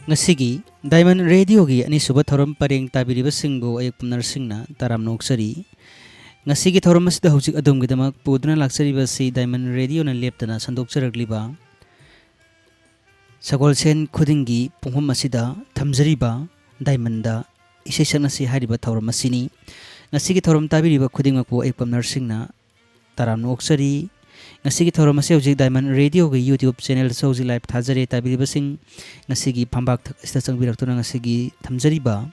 Ngasigi Diamond Radio gi ani suba thorom pareng tabiriba singbo ay pumnar singna taram noksari ngasigi thorom asida hojik adom gidamak puduna laksariba si Diamond Radio na leptana sandokcharagliba sagol sen khudingi punghum asida thamjariba Diamond da isai sakna si hariba thorom asini ngasigi thorom tabiriba khudingmakpo ay pumnar singna taram noksari ngasigi thorom ase hojik Diamond Radio gi YouTube channel soji live thajare tabiriba sing ngasigi phambak ista changbirak ngasigi thamjariba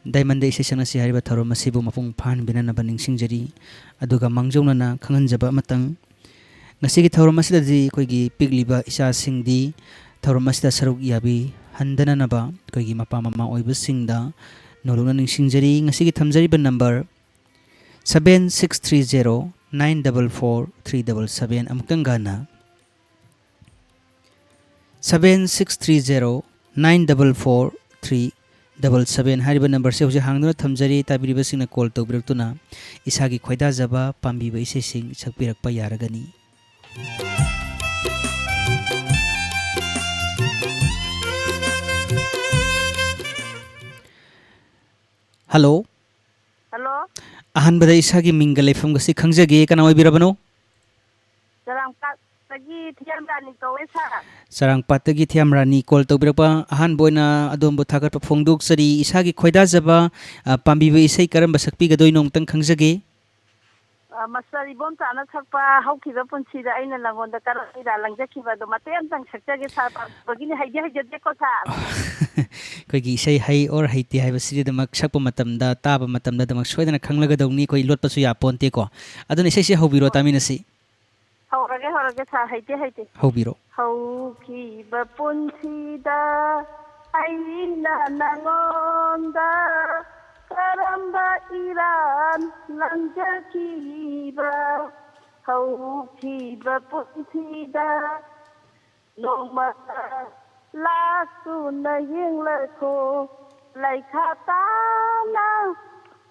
Diamond isai sakna si hariba thorom asibu mapung phan binana baning singjari aduga mangjawnana khanganjaba matang ngasigi thorom asida ji koigi pigliba isa singdi thorom asida saruk yabi handana naba koigi mapa mama oiba singda nolona ning singjari ngasigi thamjariba number 7630 944-377 amukang gana 7630 944-377 hariba number se hoje hangduna thamjari tabiriba singna call tawbiraktuna isagi khoida jaba pambiba ise sing sakpirakpa yaragani Hello Hello ahanbada isagi minga leifam gasi khangjage kana oibirabano Sarangpatagi Thiamrani kawe sa Sarangpatagi Thiamrani call tawbirakpa ahan boina adombo thagatpa phongdok sari isagi khoida jaba pambiba isai karamba sakpi gadoi nongtang khangjage Masari bom tana thakpa haukiba punsida aina langonda karira langjakiba do mate amtang sakjage sa bagini haije deko sa koigi isai hai or haiti haiba siri damak sakpa matamda taba matamda damak soidana khanglagadawni koi lotpasu ya ponte ko aduna isai se hobiro taminasi horage sa haite hobiro haukiba punsida aina langonda karamba iran langjakiba haukiba punsida nongmata lasuna yenglako laikhatana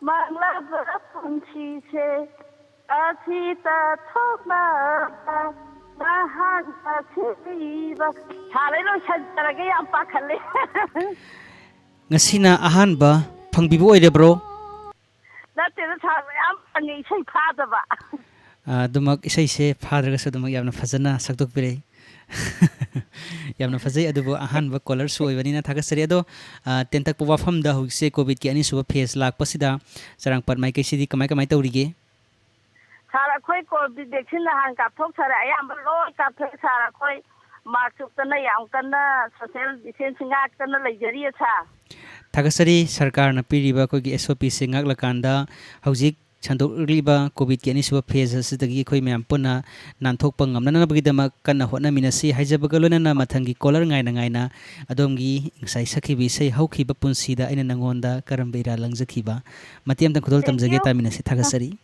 manglaba punchise asita thokna nahan asiba thalai lo sanjarage yam pakhale ngasina ahanba phangbibo oirebro natte sa yam angi sai phadaba dumak isai se phadraga sa dumak yamna fajana sakdok pire yamna fajai adubo ahanba caller su oibanina thagasari ado tentak po wafam da hugse covid ki ani suba face lakpasida sarangpat mai kaisidi kamai tawrige sara khoi covid vaccine han ka thok sara ayam lo ka thok sara khoi maksuk tana yam kana social distancing ak tana leijari sa thagasari sarkar na piriba ko gi SOP se ngaklakanda hojik chandokliba covid ki ani suba phase asidagi khoi myam puna nanthokpa ngamnana bagidama kanna hotna minasi haijabaga lonana mathangi caller ngaina adomgi insai sakhibi sei haukhiba punsida aina nangonda karambeira langjakhiba matiam ta khudol tamjage ta minasi thagasari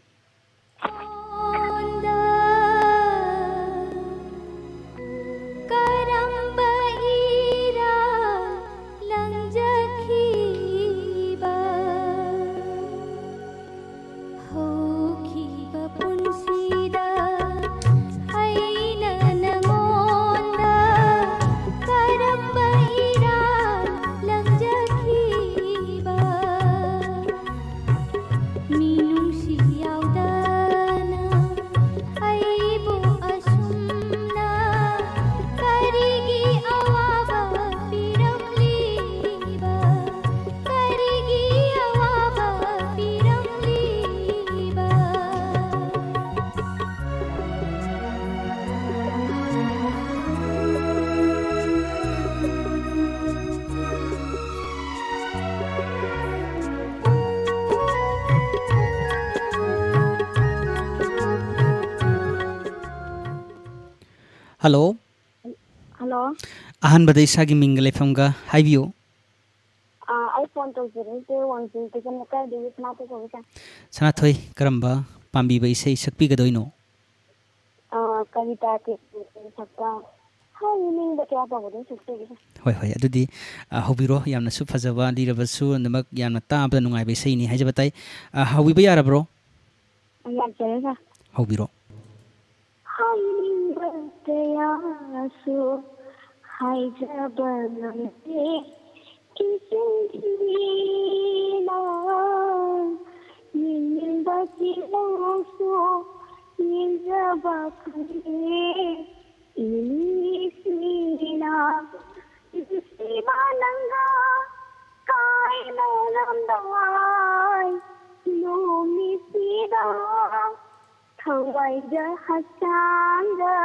Hello ahanbada isagi minga leifamga haibiyo iPhone 2001 tikan ka di snata ko bisa sanathoi karamba pambiba isai sakpi gadoino kavita ke sakta hai ning da kya ba bodin sukte bisa hoi adudi hobiro yamna su phajaba lirabasu namak yamna taabda nungai be sei ni haijabatai hawiba yarabro yar chera hobiro hai ning da yasu hai jabanam Isintina Ninda kiloso Ninjaba kare Inisina Isimananga Kai malamdai Numisida Thawai da hasanga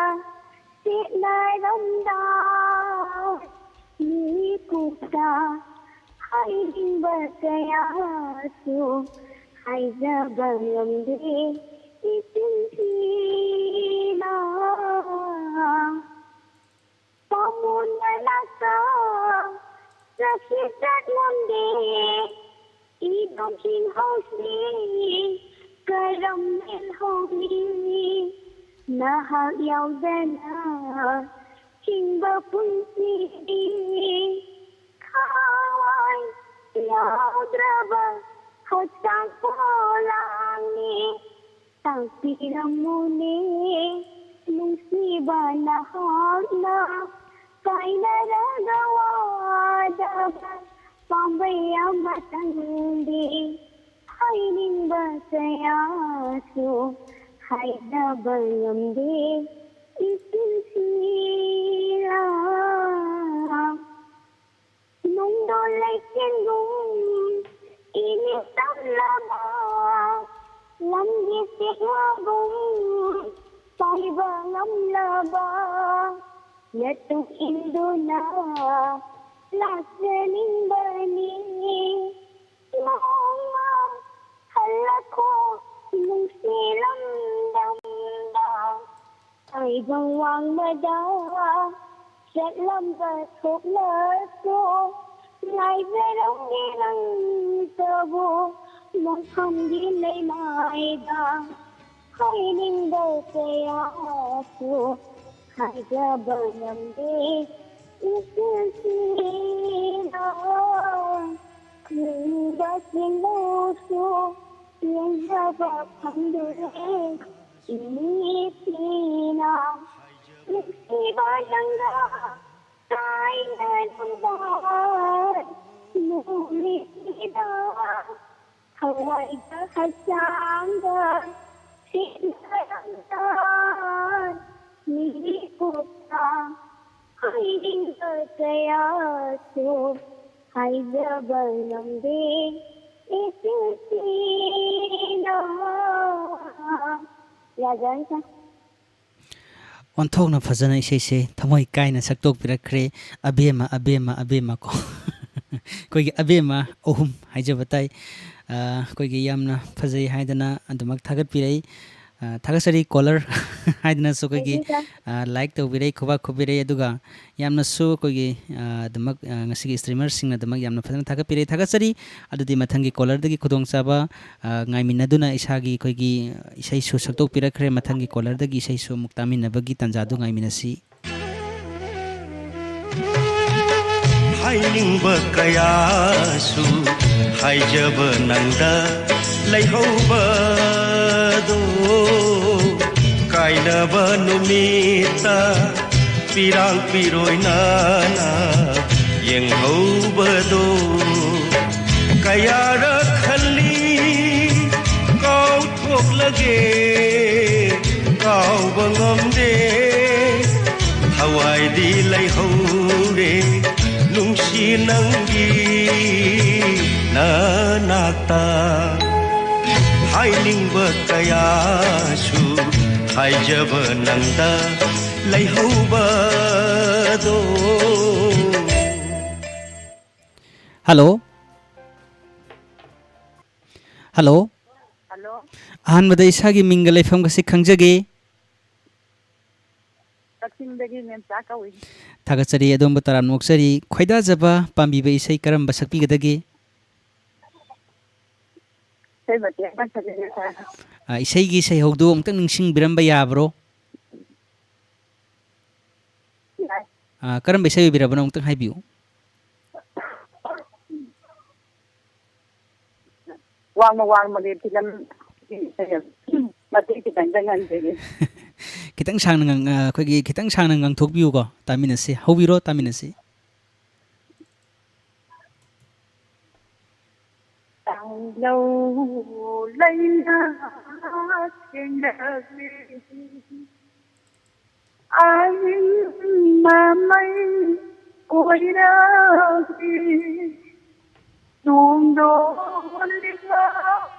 Sitnai ramdai Ni kuta Hai berkayasu Hai jabalamde Isintina Pamun nasa Rakitat lamde Idom sin hosni Karam el homi Nahal yaudana Hingga punsi Kawai Yaudraba Hotang polangi Tapi ramune Musiba nahana Kaina ragawada Pambaya matandi Hai nimba sayasu Hai dabayamde Isinsira Nung dolay kenung Ini talaba Lam yisigabong Paiba lam laba Yatung induna Lasaning bani Mama Halako Nung silang damdam Ay bawang madawa Set lambat khúc lỡ số Ngày về đông nilang tabo Mong không đi lấy mai đa Hay ninh bờ kaya su Hay ra bờ nhầm đi Isin sila Kung ba sinuso Yang haba pandure Inisina Nagsibalangga Tayo na lumbar Numisida Haway ka kasangga Sinayanggan Nilikot ka Ay dinga kaya so Ay jabal lamde Isusina Yagan ka ꯑꯣꯟꯊꯣꯛꯅ ꯐꯖꯅ ꯏꯁꯩꯁꯦ ꯊꯃꯣꯏ ꯀꯥꯏꯅ ꯁꯛꯇꯣꯛꯄꯤꯔꯛꯈ꯭रे ꯑꯕꯦꯝꯃ ꯑꯕꯦꯝꯃ ꯑꯕꯦꯝꯃ ꯀꯣ ꯑꯩꯈꯣꯏꯒꯤ ꯑꯕꯦꯝꯃ ꯑꯍꯨꯝ ꯍꯥꯏꯖꯕ ꯇꯥꯏ ꯑꯩꯈꯣꯏꯒꯤ ꯌꯥꯝꯅ ꯐꯖꯩ ꯍꯥꯏꯗꯅ ꯑꯗꯨꯃꯛ ꯊꯥꯒꯠꯄꯤꯔꯛꯏ ꯊꯥꯒꯠꯆꯔꯤ ꯀꯣꯂꯔ ꯍꯥꯏꯗꯅꯁꯨ ꯑꯩꯈꯣꯏꯒꯤ ꯂꯥꯏꯛ ꯇꯧꯕꯤꯔꯛꯏ ꯈꯨꯕꯥꯛ ꯈꯨꯕꯤꯔꯛꯏ ꯑꯗꯨꯒ ꯌꯥꯝꯅꯁꯨ ꯑꯩꯈꯣꯏꯒꯤ ꯑꯗꯨꯃꯛ ꯉꯁꯤꯒꯤ ꯁ꯭ꯇ꯭ꯔꯤꯃꯔꯁꯤꯡꯅ ꯑꯗꯨꯃꯛ ꯌꯥꯝꯅ ꯐꯖꯅ ꯊꯥꯒꯠꯄꯤꯔꯛꯏ ꯊꯥꯒꯠꯆꯔꯤ ꯑꯗꯨꯗꯤ ꯃꯊꯪꯒꯤ ꯀꯣꯂꯔꯗꯒꯤ ꯈꯨꯗꯣꯡꯆꯥꯕ ꯉꯥꯏꯃꯤꯟꯅꯗꯨꯅ ꯏꯁꯥꯒꯤ ꯑꯩꯈꯣꯏꯒꯤ ꯏꯁꯩꯁꯨ ꯁꯛꯇꯣꯛꯄꯤꯔꯛꯈ꯭ꯔꯦ ꯃꯊꯪꯒꯤ ꯀꯣꯂꯔꯗꯒꯤ ꯏꯁꯩꯁꯨ ꯑꯃꯨꯛ ꯇꯥꯃꯤꯟꯅꯕꯒꯤ ꯇꯥꯟꯖꯥꯗꯨ ꯉꯥꯏꯃꯤꯟꯅꯁꯤ ꯍꯥꯏꯅꯤꯡꯕ ꯀꯌꯥꯁꯨ ꯍꯥꯏꯖꯕ ꯅꯪꯗ ꯂꯩꯍꯧꯕꯗꯣ ꯀꯥꯏꯅꯕ ꯅꯨꯃꯤꯠꯇ ꯄꯤꯔꯥꯡ ꯄꯤꯔꯣꯏꯅꯅ ꯌꯦꯡꯍꯧꯕꯗꯣ ꯀꯌꯥꯔꯛ ꯈꯜꯂꯤ ꯀꯥꯎꯊꯣꯛꯂꯒꯦ ꯀꯥꯎꯕ ꯉꯝꯗꯦ ꯊꯋꯥꯏꯗꯤ ꯂꯩꯍꯧꯔꯦ ꯅꯨꯡꯁꯤ ꯅꯪꯒꯤ ꯅꯅꯥꯛꯇ ꯍꯥꯏꯅꯤꯡꯕ ꯀꯌꯥꯁꯨ ꯍꯥꯏꯖꯕ ꯅꯪꯗ ꯂꯩꯍꯧꯕꯗꯣ ꯍꯜꯂꯣ ꯍꯜꯂꯣ Hello? ꯑꯍꯥꯟꯕꯗ ꯏꯁꯥꯒꯤ ꯃꯤꯡꯒ ꯂꯩꯐꯝꯒꯁꯤ ꯈꯪꯖꯒꯦ ꯀꯛꯆꯤꯡꯗꯒꯤ ꯃꯦꯝꯆꯥ ꯀꯧꯏ ꯊꯥꯒꯠꯆꯔꯤ ꯑꯗꯣꯝꯕꯨ ꯇꯔꯥꯝꯅ ꯑꯣꯛꯆꯔꯤ ꯈꯣꯏꯗꯥꯖꯕ ꯄꯥꯝꯕꯤꯕ ꯏꯁꯩ ꯀꯔꯝꯕ ꯁꯛꯄꯤꯒꯗꯒꯦ ꯏꯁꯩ ꯃꯇꯦꯛ ꯑꯃ ꯁꯛꯆꯒꯦ ꯁꯥꯔ ꯏꯁꯩꯒꯤ ꯁꯩꯍꯧꯗꯨ ꯑꯃꯨꯛꯇꯪ ꯅꯤꯡꯁꯤꯡꯕꯤꯔꯝꯕ ꯌꯥꯕ꯭ꯔꯣ ꯌꯥꯏ ꯀꯔꯝꯕ ꯏꯁꯩ ꯑꯣꯏꯕꯤꯔꯕꯅꯣ ꯑꯃꯨꯛꯇꯪ ꯍꯥꯏꯕꯤꯌꯨ ꯋꯥꯡꯃ ꯋꯥꯡꯃꯒꯤ ꯐꯤꯂꯝ ꯃꯇꯦꯛ ꯈꯤꯇꯪ ꯉꯪꯖꯒꯦ ꯈꯤꯇꯪ ꯁꯥꯡꯅ ꯑꯩꯈꯣꯏꯒꯤ ꯈꯤꯇꯪ ꯁꯥꯡꯅ ꯉꯪꯊꯣꯛꯄꯤꯌꯨꯀꯣ ꯇꯥꯃꯤꯟꯅꯁꯤ ꯍꯧꯕꯤꯔꯣ ꯇꯥꯃꯤꯟꯅꯁꯤ lâu lấy trên đời ai mà mây ôi đời đuông đốn lịch lao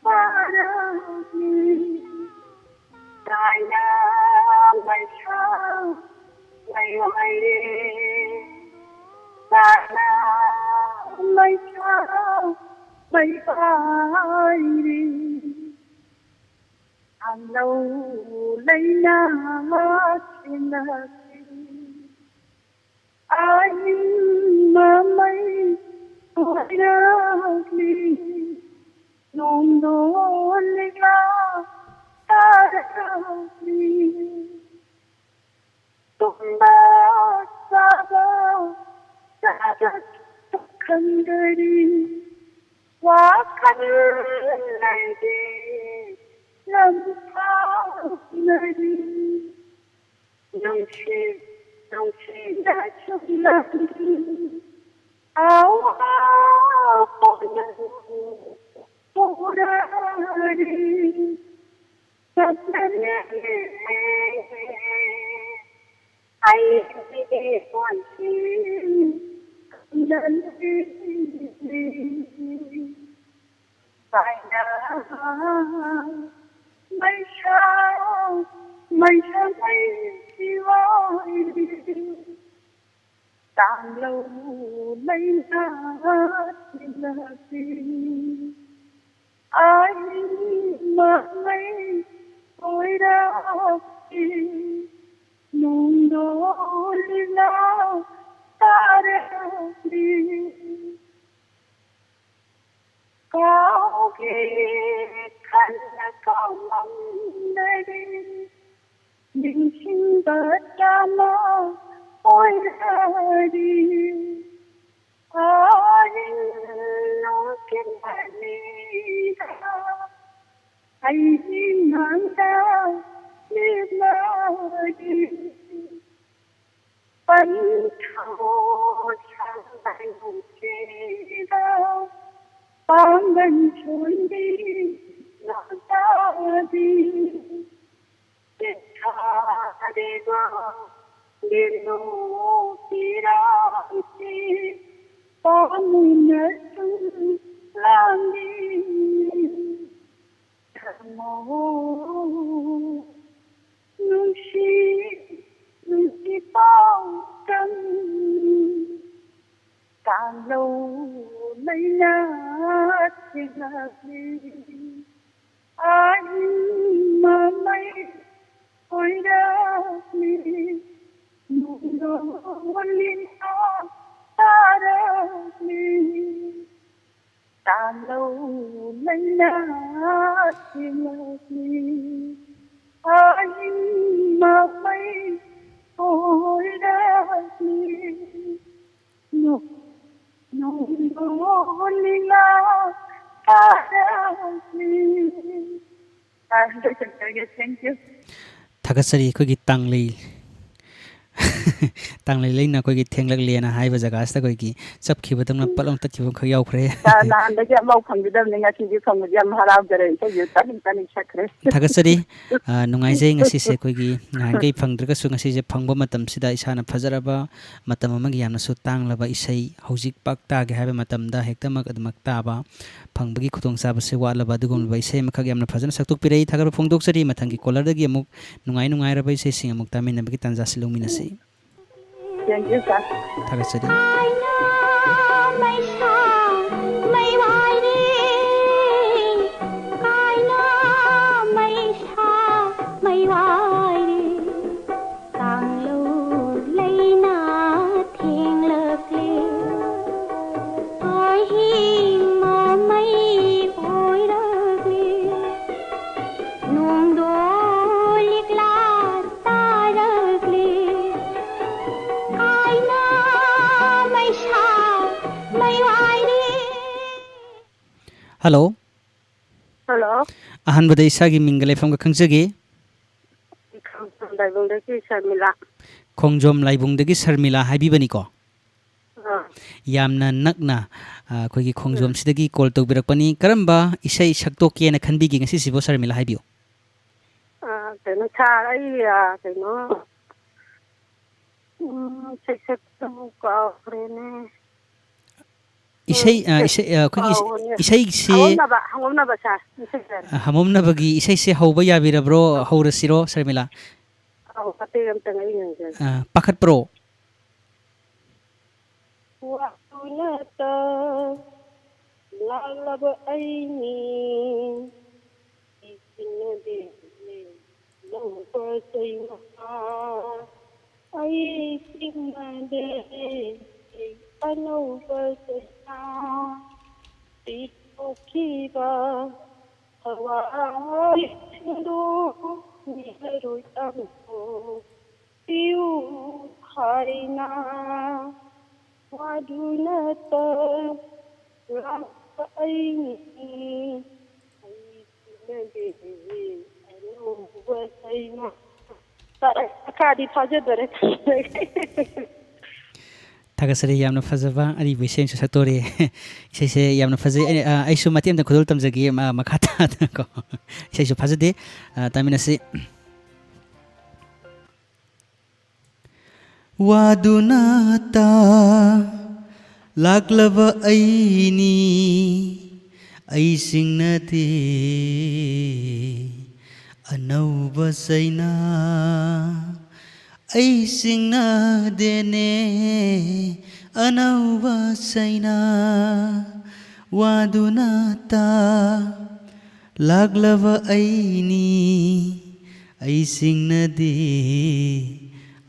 ba đời tại nhà mày sao mày mày tại nhà mày sao mày phải đi hàng lâu lấy nát trên đời ai mà mây ôi đời nung đốn lịch lao ta đi tung ba xa bao xa đất khăn đời đi quá khăn này đi làm sao nơi đi nông chi đã trong lòng áo áo bỏ nhau phố đã đi thật nên ai quan心人đi phải đã mây sao mây chi gọi càng lâu lấy nát là gì ai mà mây ôi đã đi nung đổ đi nào ta đi cao ghê khăn cao mong nơi đi những sinh vật cha mơ ôi đi ai nó kiến đi ai nắng ta biết đi bắn thâu sang tay chỉ đâu bám bên trốn đi nó ta đi để tha để go để nô đi ra đi bám nhớ chung lang đi thầm mô nung si bao trăng càng lâu lấy nát trên là gì ai mà mây ôi đã đi nung đổ liên hoa ta đã đi càng lâu lấy nát trên là gì ai mà mây ôi đã đi nung đổ liên hoa ta đã đi thank you Thagasari khoi tangli tangli leina khoi thenglak lena haiba jaga sta khoi ki chapkhi batamna palong tatchi khoi yaw khre na da ja mau khang dam ninga chi ji khang jam harau gare so yu taning sakre Thagasari nungai jai ngasi se khoi gi ngai gai phangdra su ngasi je phangba matam sida isana phajaraba matam amagi yamna su tanglaba isai hojik pakta ge haiba matam da hektamak admak taba phangba gi khutong sa ba se walaba dugom ba isai makhak yamna phajana saktuk pirei thagar phongdok sari mathangi kolar da gi amuk nungai ra ba isai sing amuk tamin na bagi tanza silung minasi thank you sir Thagasari Hello. Hello. Ahan badai sagi mingalai from khangjagi. Laibung dagi Sharmila. Khongjom laibung dagi Sharmila haibi bani ko. ꯌꯥꯝꯅ ꯅꯛꯅ ꯑꯩꯈꯣꯏꯒꯤ ꯈꯣꯡꯖꯣꯝꯁꯤꯗꯒꯤ call ꯇꯧꯕꯤꯔꯛꯄꯅꯤ ꯀꯔꯝꯕ ꯏꯁꯩ ꯁꯛꯇꯣꯛꯀꯦꯅ ꯈꯟꯕꯤꯒꯦ ꯉꯁꯤꯁꯤꯕꯨ ꯁꯔꯃꯤꯂꯥ ꯍꯥꯏꯕꯤꯌꯨ ꯀꯩꯅꯣ ꯁꯥꯔ ꯑꯩ ꯀꯩꯅꯣ ꯏꯁꯩ ꯁꯛꯄꯗꯨ ꯀꯥꯎꯈ꯭ꯔꯦꯅꯦ ꯑꯩꯈꯣꯏꯒꯤ ꯏꯁꯩꯁꯦ ꯍꯪꯉꯝꯅꯕ ꯁꯥꯔ ꯍꯝꯃꯝꯅꯕꯒꯤ ꯏꯁꯩꯁꯦ ꯍꯧꯕ ꯌꯥꯕꯤꯔꯕ꯭ꯔꯣ ꯍꯧꯔꯁꯤꯔꯣ ꯁꯔꯃꯤꯂꯥ ꯃꯇꯦꯛ ꯑꯝꯇꯪ ꯑꯩ ꯉꯪꯖꯒꯦ ꯄꯥꯈꯠꯄ꯭ꯔꯣ ꯋꯥꯗꯨꯅꯇ ꯂꯥꯛꯂꯕ ꯑꯩꯅꯤ ꯏꯁꯤꯡꯅꯗꯤ ꯂꯧꯕ ꯆꯩꯅꯥ ꯑꯩ ꯆꯤꯡꯅꯗꯦ ꯑꯅꯧꯕ ꯆꯩꯅꯥ ꯄꯤꯊꯣꯛꯈꯤꯕ ꯍꯋꯥꯏꯁꯤꯡꯗꯨ ꯃꯤꯍꯩꯔꯣꯏ ꯇꯝꯊꯣꯛꯄꯤꯌꯨ ꯍꯥꯏꯅ ꯋꯥꯗꯨꯅꯇ ꯂꯥꯛꯄ ꯑꯩꯅꯤ ꯑꯩ ꯆꯤꯡꯅꯗꯦ ꯑꯅꯧꯕ ꯆꯩꯅꯥ ꯃꯈꯥꯗꯤ ꯐꯥꯖꯗꯔꯦ ꯊꯥꯒꯠꯆꯔꯤ ꯌꯥꯝꯅ ꯐꯖꯕ ꯑꯔꯤꯕ ꯏꯁꯩ ꯑꯃꯁꯨ ꯁꯛꯇꯣꯔꯛꯑꯦ ꯏꯁꯩꯁꯦ ꯌꯥꯝꯅ ꯐꯖꯩ ꯑꯩꯁꯨ ꯃꯇꯦꯛ ꯑꯃꯇ ꯈꯨꯗꯣꯜ ꯇꯝꯖꯒꯦ ꯃꯈꯥ ꯇꯥꯗꯅꯀꯣ ꯏꯁꯩꯁꯨ ꯐꯖꯗꯦ ꯇꯥꯃꯤꯟꯅꯁꯤ ꯋꯥꯗꯨꯅꯇ ꯂꯥꯛꯂꯕ ꯑꯩꯅꯤ ꯑꯩꯁꯤꯡꯅꯗꯤ ꯑꯅꯧꯕ ꯆꯩꯅꯥ ꯑꯩꯁꯤꯡꯅꯗꯦꯅꯦ ꯑꯅꯧꯕ ꯆꯩꯅꯥ ꯋꯥꯗꯨꯅꯇ ꯂꯥꯛꯂꯕ ꯑꯩꯅꯤ ꯑꯩꯁꯤꯡꯅꯗꯤ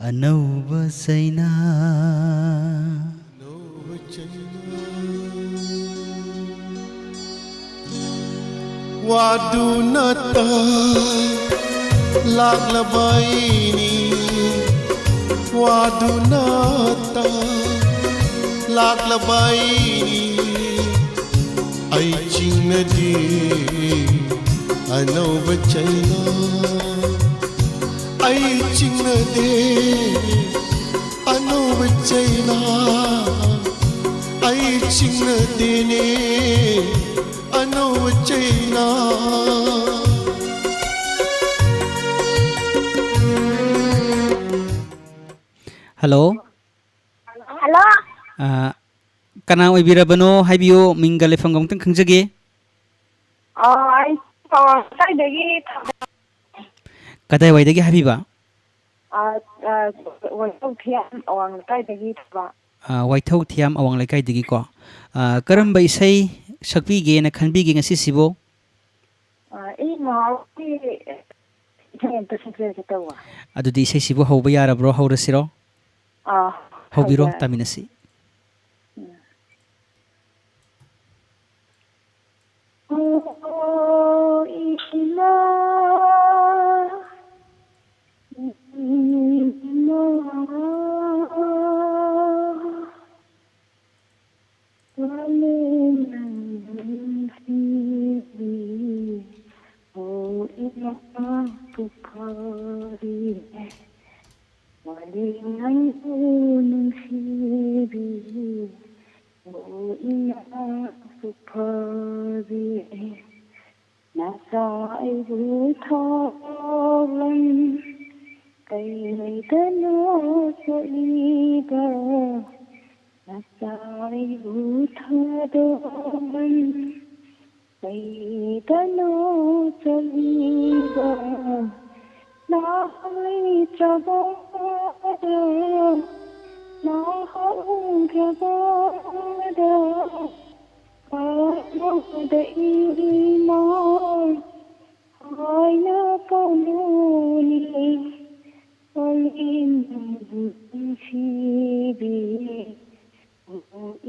ꯑꯅꯧꯕ ꯆꯩꯅꯥ ꯋꯥꯗꯨꯅꯇ ꯂꯥꯛꯂꯕ ꯑꯩꯅꯤ ꯋꯥꯗꯨꯅꯇ ꯂꯥꯛꯂꯕ ꯑꯩꯅꯤ ꯑꯩ ꯆꯤꯡꯅꯗꯤ ꯑꯅꯧꯕ ꯆꯩꯅꯥ ꯑꯩ ꯆꯤꯡꯅꯗꯦ ꯑꯅꯧꯕ ꯆꯩꯅꯥ ꯑꯩ ꯆꯤꯡꯅꯗꯦꯅꯦ ꯑꯅꯧꯕ ꯆꯩꯅꯥ ꯍꯜꯂꯣ ꯍꯜꯂꯣ ꯀꯅꯥ ꯑꯣꯏꯕꯤꯔꯕꯅꯣ ꯍꯥꯏꯕꯤꯌꯨ ꯃꯤꯡꯒ ꯂꯩꯐꯝꯒ ꯑꯃꯨꯛꯇꯪ ꯈꯪꯖꯒꯦ ꯑꯩ ꯀꯗꯥꯏꯗꯒꯤ ꯀꯗꯥꯏꯋꯥꯏꯗꯒꯤ ꯍꯥꯏꯕꯤꯕ ꯋꯥꯏꯊꯧꯊꯤꯌꯥꯝ ꯑꯋꯥꯡ ꯂꯩꯀꯥꯏꯗꯒꯤ ꯊꯕ ꯋꯥꯏꯊꯧ ꯊꯤꯌꯥꯝ ꯑꯋꯥꯡ ꯂꯩꯀꯥꯏꯗꯒꯤꯀꯣ ꯀꯔꯝꯕ ꯏꯁꯩ ꯁꯛꯄꯤꯒꯦꯅ ꯈꯟꯕꯤꯒꯦ ꯉꯁꯤꯁꯤꯕꯨ ꯑꯩ ꯃꯍꯥꯎꯒꯤ ꯏꯁꯩ ꯑꯝꯇ ꯁꯛꯆꯔꯛꯀꯦ ꯇꯧꯕ ꯑꯗꯨꯗꯤ ꯏꯁꯩꯁꯤꯕꯨ ꯍꯧꯕ ꯌꯥꯔꯕ꯭ꯔꯣ ꯍꯧꯔꯁꯤꯔꯣ ꯍꯧꯕꯤꯔꯣ ꯍꯧꯖꯔꯦ ꯇꯥꯃꯤꯟꯅꯁꯤ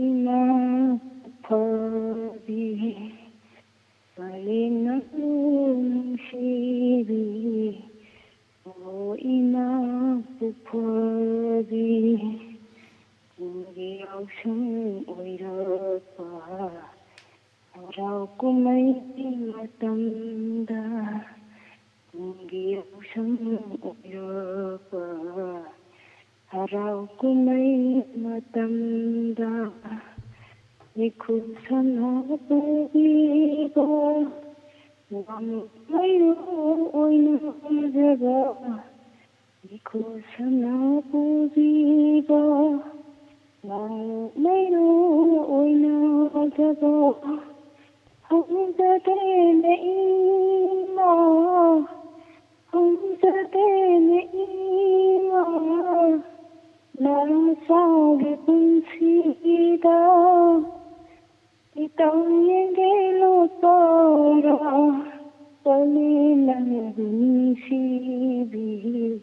ꯏꯃꯥ Harau kumai matamda Ikhu sanaba ibo Ngam mayu oina jaga Ikhu sanaba ibo Ngam mayu oina jaga Hum jate neima Hum jate neima Nasage punsida Itaw yengelo para Palilang sibi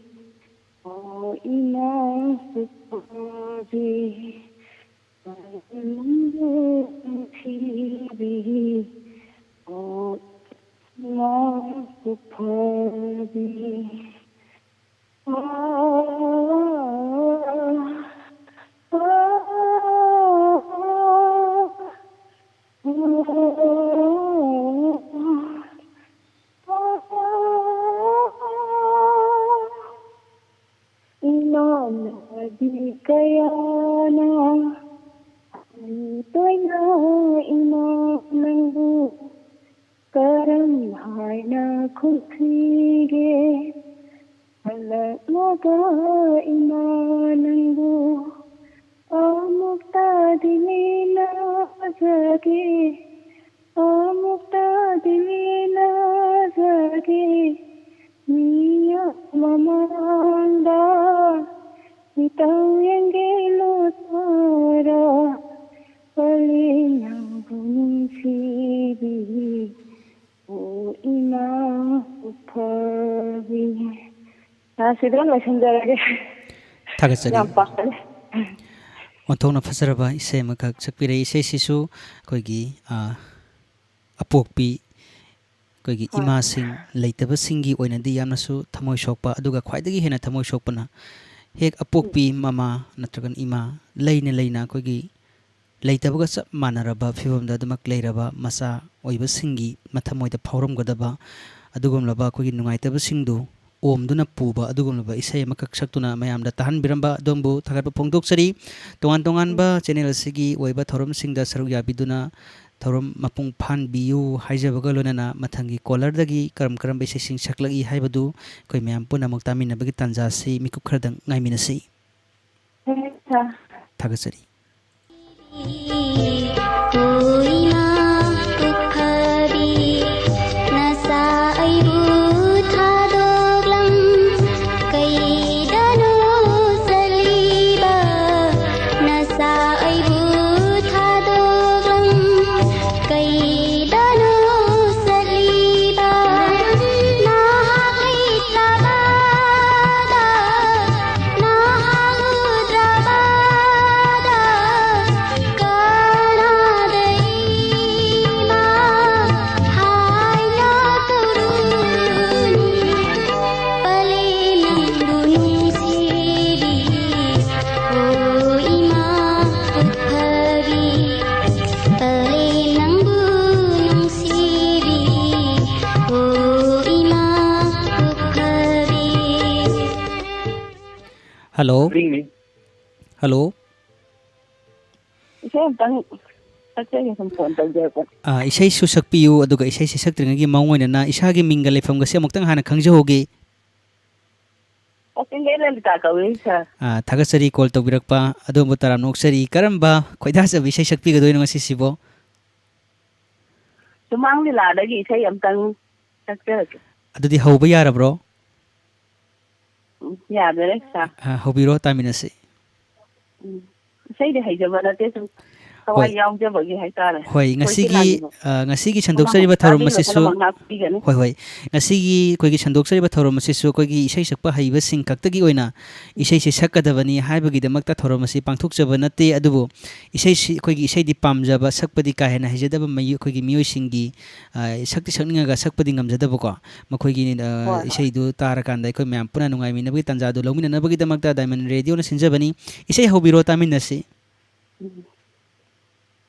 O ina supabi Palilang sibi O ina supabi Inanadi kayana Toina inanangbu Karam haina kutige Halaknaga inanangbu Amukta dilila jage Amukta dilila jage Miya mamanda Itaw yengelo tara Palilang sibi O ina upabi Sidran loisinjarage Thagatsari Yam pakale Onthokna fazaraba isai amakak sakpire isai sisu koigi apokpi koigi ima sing leitaba singi oinadi yamnasu thamoi sokpa aduga khwaidagi hena thamoi sokpana hek apokpi mama natragan ima leina koigi leitabaga chap manaraba phibamda damak leiraba masa oiba singi mathamoida phauramgadaba adugumlaba koigi nungaitaba singdu omduna puba adugumlaba isai amakak saktuna mayamda tahan biramba dombu thagatpa phongdoksari tongan ba channel asigi oiba thorom singda saruk yabiduna thorom mapung phan biu haijabaga lonana mathangi collar dagi karam ba isai sing saklagi haibadu koi mayam punamuk taminabagi tanjasi mikup khardang ngaiminasi thagatsari Hello. Ring me. Hello. Isai amtang Atchaya sampon tawjako Isai su sakpiyu aduga isai saktringagi maungoinana isagi minga lefamgasi amuktang hana khangjahoge Asingai lalita kawe sa thagatsari call tawbirakpa adombo taram noksari karamba khoidajabi isai sakpigadoino ngasisibo Sumang liladagi isai amtang sakjarake adudi hauba yarabro Yadare sa haubiro taminasi Isai de haijaba nate sum Kawai yawngjabagi haitare hoi ngasigi sandoksariba thorom masisu hoi ngasigi koigi sandoksariba thorom masisu koigi isai sakpa haiba sing kaktagi oina isai se sakadabani haibagi damakta thorom masi pangthokjaba nate adubu isai koigi isai di pamjaba sakpadi ka hena hijadaba mayu koigi miyoi singi sakti sakninga sakpadi ngamjadaba ko makoigi isai du tarakanda koi myam puna nungai minabagi tanjadu longmina nabagi damakta diamond radio na sinjabani isai hobiro taminasi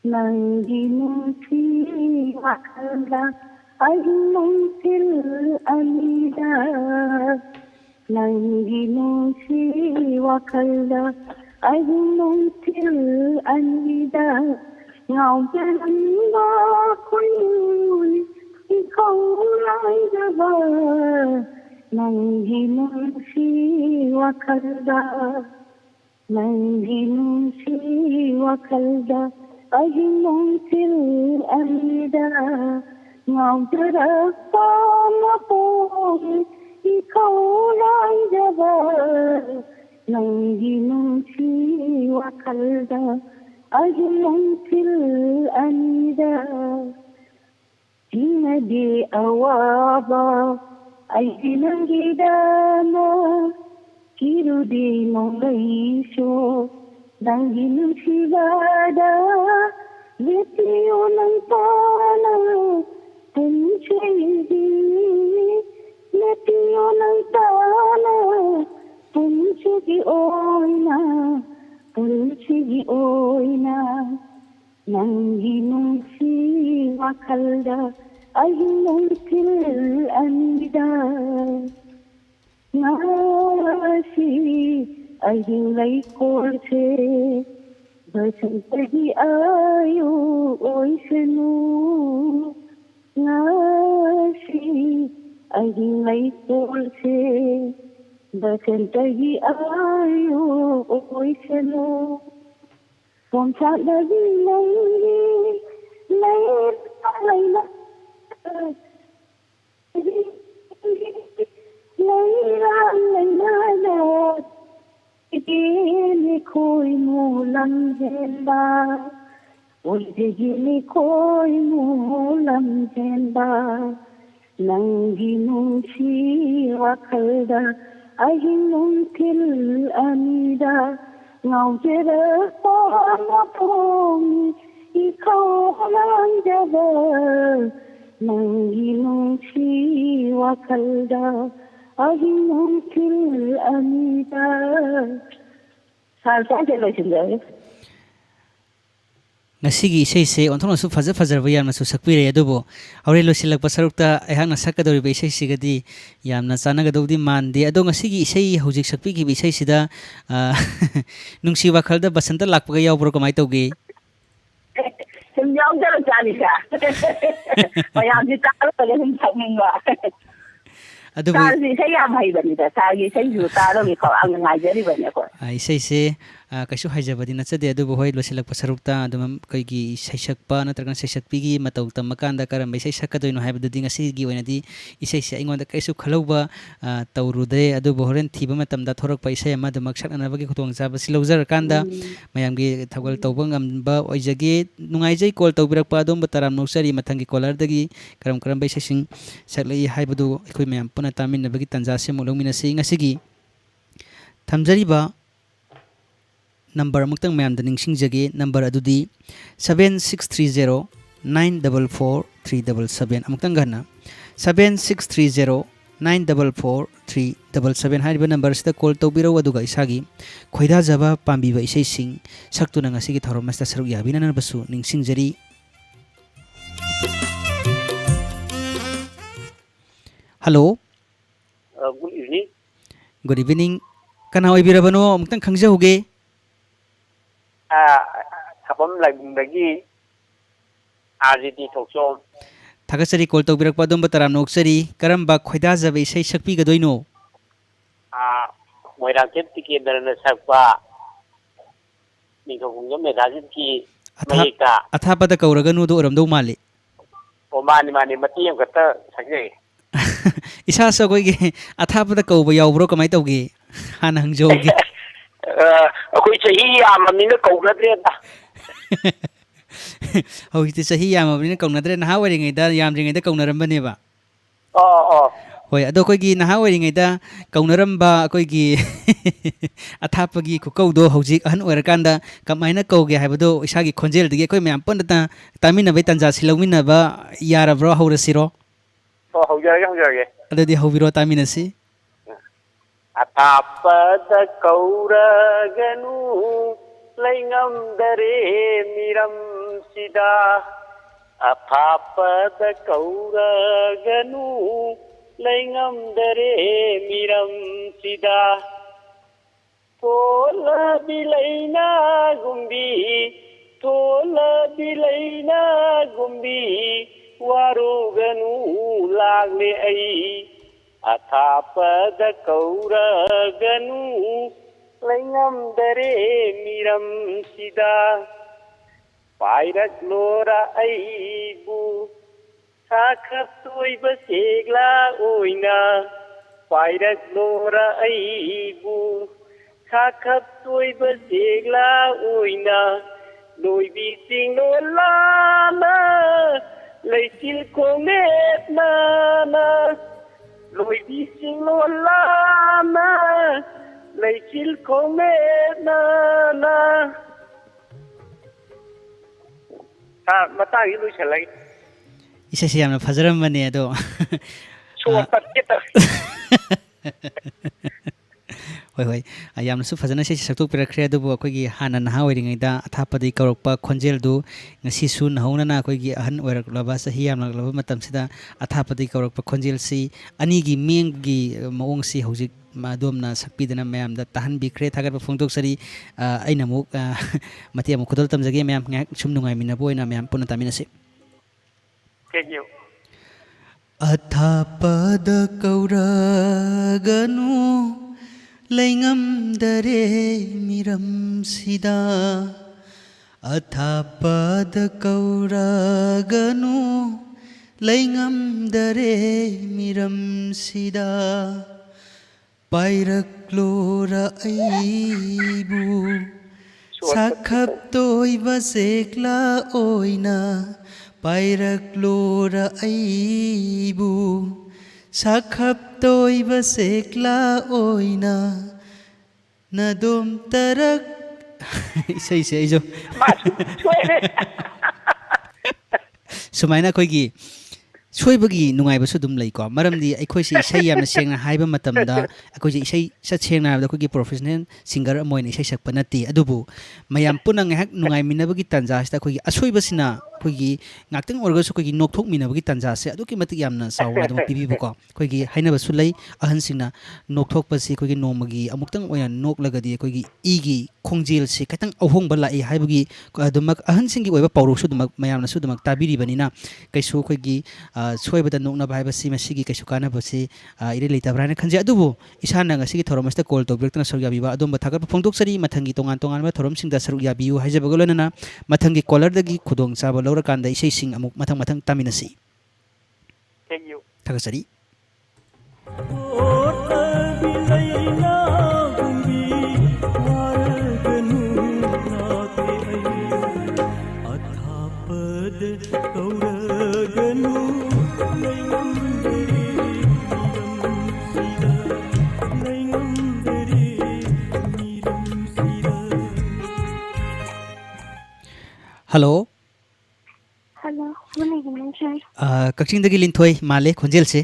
Nangi nungsi wakala ay nungsil alida ꯅꯪꯒꯤ ꯅꯨꯡꯁꯤ ꯋꯥꯈꯜꯗ ꯑꯍꯤꯡ ꯅꯨꯡꯊꯤꯜ ꯑꯅꯤꯗ ꯉꯥꯎꯖꯔꯝꯕ ꯈꯣꯏꯃꯨꯅꯤ 이거라이다가 낭기 눈시 와칼다 낭기 눈시 와칼다 아히농틸 아니다 나우드라빠 나보기 이거라이다가 낭기 눈시 와칼다 아히농틸 아니다 Inadi awaba ay dinangidana kirudi monglaisyo dangin sigada litiyo ng tana punchidi litiyo ng tana punchidi oyna 낭기 눈시 와칼다 아히농틸 안다 나시 아히라이 콜세 버선터기 아유 오이세누 나시 아히라이 콜세 버선터기 아유 오이세누 Pomsa lagi Layla Igili koi mulam jenda Igili koi mulam jenda Nangi nungsi wakalda Ahin nungtil anida ngaujerapa napong ikaw lang jaba nangi nungsi wakalda ahinungkil anita 살짝 들려주세요. ngasi isai onthong su fajar fajar yamna su sakpire adubo aure losilak pasarukta ehangna sakadori be isai sigadi yamna chanagadodi mande ado ngasi isai hojik sakpi ki isai sida nungsi wakhalda basanta lakpaga yawbro kamai tawge 좀 영대로 짜니까 마야지 따로 좀 잡는가 adubo 사실 세야 마이버니다 자기 생주 따로 이거 안 가져리버냐 거 isai se kaisu haijabadi nachade adubo hoi losilak pasarukta adum kaigi saisakpa natragan saisakpigi matau tamakanda karam isai sakadoino haibadudi ngasi gi oinadi isai se ingonda kaisu khalauba taurude adubo horen thiba matamda thorakpa isai ama dumak saknanabagi khutong jaba silaujar kanda mayamgi thawal tawba ngamba oijagi nungaijai call tawbirakpa adom bataram noksari mathangi caller dagi karam karam bai sesing saklai haibadu ekhoi mayam puna taminabagi tanja se mulongmina se ngasigi thamjariba number amuktang mayam da ningsingjage number adudi 7630 944 377 amuktang gana 7630 944 377 hariba number sida call tawbiro aduga isagi khoida jaba pambiba isai sing saktuna ngasigi thorom masta saruk yabina na basu ningsingjari hello good evening kana oibirabano amuktang khangjahuge Kapam lagi RGT Talkshow. Thakasari call tawbirakpa adom bataram noksari karamba khoida jaba isai sakpi gadoino Moirang Kepti ki darana sakpa Ningkong Megazin ki Mayika athapada kauraganu do oramdo male Omani mati yang kata sakjai isa sa koi ge athapada kauba yawbro kamai tawge han hangjoge akhoi chahi amamina kaunadreda hoi sahi yamabni kaunadre naha wari da yamringai da kaunarambane ba hoi ado koi gi naha wari da kaunaramba koi gi athapagi khukau do hojik an orakanda kamaina kauge haibado isa gi khonjel dige koi myam panda tamina bai tanja silawmina ba yarabro haurasiro haujarage adadi haubiro tamina si Atapada kauraganu laingam dare miram sida Atapada kauraganu ꯂꯩꯉꯝꯗꯔꯦ ꯃꯤꯔꯝꯁꯤꯗ ꯊꯣꯂꯕꯤ ꯂꯩꯅꯥꯒꯨꯝꯕꯤ ꯊꯣꯂꯕꯤ ꯂꯩꯅꯥꯒꯨꯝꯕꯤ ꯋꯥꯔꯨꯒꯅꯨ ꯂꯥꯛꯂꯦ ꯑꯩ ꯑꯊꯥꯞꯄꯗ ꯀꯧꯔꯒꯅꯨ ꯂꯩꯉꯝꯗꯔꯦ ꯃꯤꯔꯝꯁꯤꯗ ꯄꯥꯏꯔꯛꯂꯣꯔ ꯑꯩꯕꯨ ꯁꯥꯈꯞꯇꯣꯏꯕ ꯁꯦꯛꯂꯥ ꯑꯣꯏꯅ ꯄꯥꯏꯔꯛꯂꯣꯔ ꯑꯩꯕꯨ ꯁꯥꯈꯞꯇꯣꯏꯕ ꯁꯦꯛꯂꯥ ꯑꯣꯏꯅ ꯂꯣꯏꯕꯤ ꯆꯤꯡꯂꯣꯜꯂꯥꯅ ꯂꯩꯆꯤꯜ ꯈꯣꯡꯅꯦꯠꯅ ꯂꯣꯏꯕꯤ ꯆꯤꯡꯂꯣꯜꯂꯥꯅ ꯂꯩꯆꯤꯜ ꯈꯣꯡꯅꯦꯠꯅ ꯃꯇꯥꯡꯁꯤ ꯂꯣꯏꯁꯤꯜꯂꯒꯦ ꯏꯁꯩꯁꯦ ꯌꯥꯝꯅ ꯐꯖꯔꯝꯕꯅꯦ ꯑꯗꯣ ꯁꯣꯔ ꯇꯠꯀꯦ ꯇꯧꯏ ꯍꯣꯏ ꯍꯣꯏ ꯌꯥꯝꯅꯁꯨ ꯐꯖꯅ ꯏꯁꯩꯁꯦ ꯁꯛꯇꯣꯛꯄꯤꯔꯛꯈ꯭ರೆ ꯑꯗꯨꯕꯨ ꯑꯩꯈꯣꯏꯒꯤ ꯍꯥꯟꯅ ꯅꯍꯥ ꯑꯣꯏꯔꯤꯉꯩꯗ ꯑꯊꯥꯞꯄꯗꯒꯤ ꯀꯧꯔꯛꯄ ꯈꯣꯟꯖꯦꯜꯗꯨ ꯉꯁꯤꯁꯨ ꯅꯍꯧꯅꯅ ꯑꯩꯈꯣꯏꯒꯤ ꯑꯍꯟ ꯑꯣꯏꯔꯛꯂꯕ ꯆꯍꯤ ꯌꯥꯝꯂꯛꯂꯕ ꯃꯇꯝꯁꯤꯗ ꯑꯊꯥꯞꯄꯗꯒꯤ ꯀꯧꯔꯛꯄ ꯈꯣꯟꯖꯦꯜꯁꯤ ꯑꯅꯤꯒꯤ ꯃꯤꯠꯌꯦꯡꯒꯤ ꯃꯑꯣꯡꯁꯤ ꯍꯧꯖꯤꯛ ꯑꯗꯣꯝꯅ ꯁꯛꯄꯤꯗꯅ ꯃꯌꯥꯝꯗ ꯇꯥꯍꯟꯕꯤꯈ꯭ꯔꯦ ꯊꯥꯒꯠꯄ ꯐꯣꯡꯗꯣꯛꯆꯔꯤ ꯑꯩꯅ ꯑꯃꯨꯛ ꯃꯇꯦꯛ ꯑꯃꯨꯛ ꯈꯨꯗꯣꯜ ꯇꯝꯖꯒꯦ ꯃꯌꯥꯝ ꯉꯥꯏꯍꯥꯛ ꯁꯨꯝ ꯅꯨꯡꯉꯥꯏꯃꯤꯟꯅꯕ ꯑꯣꯏꯅ ꯃꯌꯥꯝ ꯄꯨꯟꯅ ꯇꯥꯃꯤꯟꯅꯁꯤ Thank you. ꯑꯊꯥꯞꯄꯗ ꯀꯧꯔꯒꯅꯨ ꯂꯩꯉꯝꯗꯔꯦ ꯃꯤꯔꯝꯁꯤꯗ ꯑꯊꯥꯞꯄꯗ ꯀꯧꯔꯒꯅꯨ ꯂꯩꯉꯝꯗꯔꯦ ಮಿರಂಸಿದ ಪೈರಕ್ಲೋರ ಐಬು ಸಾಖಪ್ತೋಯ್ಬ ಸೇಕ್ಲಾ ಓಯ್ನ ಪೈರಕ್ಲೋರ ಐಬು ಸಾಖಪ್ತೋಯ್ಬ ಸೇಕ್ಲಾ ಓಯ್ನ ನದೋಮ್ ತರಕ್ ಇಸೈಸೆ ಐಜೋ ಸುಮಾಯ್ನ ಅꯩꯈꯣꯏꯒꯤ ꯁꯣꯏꯕꯒꯤ ꯅꯨꯡꯉꯥꯏꯕꯁꯨ ꯑꯗꯨꯝ ꯂꯩꯀꯣ ꯃꯔꯝꯗꯤ ꯑꯩꯈꯣꯏꯁꯤ ꯏꯁꯩ ꯌꯥꯝꯅ ꯁꯦꯡꯅ ꯍꯥꯏꯕ ꯃꯇꯝꯗ ꯑꯩꯈꯣꯏꯁꯤ ꯏꯁꯩ ꯁꯦꯡꯅ ꯍꯥꯏꯕꯗ ꯑꯩꯈꯣꯏꯒꯤ ꯄ꯭ꯔꯣꯐꯦꯁꯅꯦꯜ ꯁꯤꯡꯒꯔ ꯑꯃ ꯑꯣꯏꯅ ꯏꯁꯩ ꯁꯛꯄ ꯅꯠꯇꯦ ꯑꯗꯨꯕꯨ ꯃꯌꯥꯝ ꯄꯨꯟꯅ ꯉꯥꯏꯍꯥꯛ ꯅꯨꯡꯉꯥꯏꯃꯤꯟꯅꯕꯒꯤ ꯇꯥꯟꯖꯥꯁꯤꯗ ꯑꯩꯈꯣꯏꯒꯤ ꯑꯁꯣꯏꯕꯁꯤꯅ ꯑꯩꯈꯣꯏꯒꯤ ꯉꯥꯛꯇꯪ ꯑꯣꯏꯔꯒꯁꯨ ꯑꯩꯈꯣꯏꯒꯤ ꯅꯣꯛꯊꯣꯛꯃꯤꯟꯅꯕꯒꯤ ꯇꯥꯟꯖꯥꯁꯦ ꯑꯗꯨꯛꯀꯤ ꯃꯇꯤꯛ ꯌꯥꯝꯅ ꯆꯥꯎꯅ ꯑꯗꯨꯝ ꯄꯤꯕꯤꯕꯀꯣ ꯑꯩꯈꯣꯏꯒꯤ ꯍꯥꯏꯅꯕꯁꯨ ꯂꯩ ꯑꯍꯟꯁꯤꯡꯅ ꯅꯣꯛꯊꯣꯛꯄꯁꯤ ꯑꯩꯈꯣꯏꯒꯤ ꯅꯣꯡꯃꯒꯤ ꯑꯃꯨꯛꯇꯪ ꯑꯣꯏꯅ ꯅꯣꯛꯂꯒꯗꯤ ꯑꯩꯈꯣꯏꯒꯤ ꯏꯒꯤ ꯈꯣꯡꯖꯦꯜꯁꯤ ꯈꯤꯇꯪ ꯑꯍꯣꯡꯕ ꯂꯥꯛꯏ ꯍꯥꯏꯕꯒꯤ ꯑꯗꯨꯃꯛ ꯑꯍꯟꯁꯤꯡꯒꯤ ꯑꯣꯏꯕ ꯄꯥꯎꯔꯧꯁꯨ ꯑꯗꯨꯃꯛ ꯃꯌꯥꯝꯅꯁꯨ ꯑꯗꯨꯃꯛ ꯇꯥꯕꯤꯔꯤꯕꯅꯤꯅ ꯀꯩꯁꯨ ꯑꯩꯈꯣꯏꯒꯤ ꯁꯣꯏꯕꯗ ꯅꯣꯛꯅꯕ ꯍꯥꯏꯕꯁꯤ ꯃꯁꯤꯒꯤ ꯀꯩꯁꯨ ꯀꯥꯟꯅꯕꯁꯤ ꯏꯔꯩ ꯂꯩꯇꯕ꯭ꯔꯥ ꯍꯥꯏꯅ ꯈꯟꯖꯩ ꯑꯗꯨꯕꯨ ꯏꯁꯥꯅ ꯉꯁꯤꯒꯤ ꯊꯧꯔꯝ ꯑꯁꯤꯗ ꯀꯣꯜ ꯇꯧꯕꯤꯔꯛꯇꯨꯅ ꯁꯔꯨꯛ ꯌꯥꯕꯤꯕ ꯑꯗꯣꯝꯕ ꯊꯥꯒꯠꯄ ꯐꯣꯡꯗꯣꯛꯆꯔꯤ ꯃꯊꯪꯒꯤ ꯇꯣꯉꯥꯟ ꯇꯣꯉꯥꯟꯕ ꯊꯧꯔꯝꯁꯤꯡꯗ ꯁꯔꯨꯛ ꯌꯥꯕꯤꯌꯨ ꯍꯥꯏꯖꯕꯒ ꯂꯣꯏꯅꯅ ꯃꯊꯪꯒꯤ ꯀꯣꯂꯔꯗꯒꯤ ꯈꯨꯗꯣꯡꯆꯥꯕ ꯂꯧꯔꯀꯥꯟꯗ ꯏꯁꯩꯁꯤꯡ ꯑꯃꯨꯛ ꯃꯊꯪ ꯇꯥꯃꯤꯟꯅꯁꯤ Thank you. ꯊꯥꯒꯠꯆꯔꯤ hello Hello, good evening, sir. ꯀꯛꯆꯤꯡꯗꯒꯤ ꯂꯤꯟꯊꯣꯏ ꯃꯥꯜꯂꯦ ꯈꯣꯟꯖꯦꯜꯁꯦ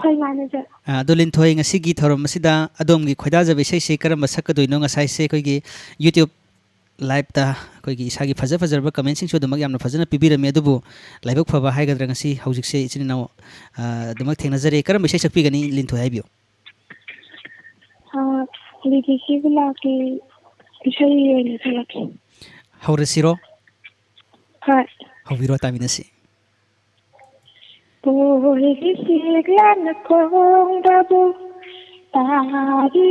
Hi, manager. ꯑꯗꯣ ꯂꯤꯟꯊꯣꯏ ꯉꯁꯤꯒꯤ ꯊꯧꯔꯝ ꯑꯁꯤꯗ ꯑꯗꯣꯝꯒꯤ ꯈꯣꯏꯗꯥꯖꯕ ꯏꯁꯩꯁꯦ ꯀꯔꯝꯕ ꯁꯛꯀꯗꯣꯏꯅꯣ ꯉꯁꯥꯏꯁꯦ ꯑꯩꯈꯣꯏꯒꯤ ꯌꯨꯇ꯭ꯌꯨꯕ ꯂꯥꯏꯚꯇ ꯑꯩꯈꯣꯏꯒꯤ ꯏꯁꯥꯒꯤ ꯐꯖꯔꯕ ꯀꯃꯦꯟꯁꯤꯡꯁꯨ ꯑꯗꯨꯃꯛ ꯌꯥꯝꯅ ꯐꯖꯅ ꯄꯤꯕꯤꯔꯝꯃꯤ ꯑꯗꯨꯕꯨ ꯂꯥꯏꯕꯛ ꯐꯕ ꯍꯥꯏꯒꯗ꯭ꯔꯥ ꯉꯁꯤ ꯍꯧꯖꯤꯛꯁꯦ ꯏꯆꯤꯟ ꯏꯅꯥꯎ ꯑꯗꯨꯃꯛ ꯊꯦꯡꯅꯖꯔꯦ ꯀꯔꯝꯕ ꯏꯁꯩ ꯁꯛꯄꯤꯒꯅꯤ ꯂꯤꯟꯊꯣꯏ ꯍꯥꯏꯕꯤꯌꯨ Lady Sibulaki, Ishay Laki. ꯍꯧꯔꯁꯤꯔꯣ Hi. ꯍꯧꯕꯤꯔꯣ ꯇꯥꯃꯤꯟꯅꯁꯤ Lady Siglana Kondabu, Tadi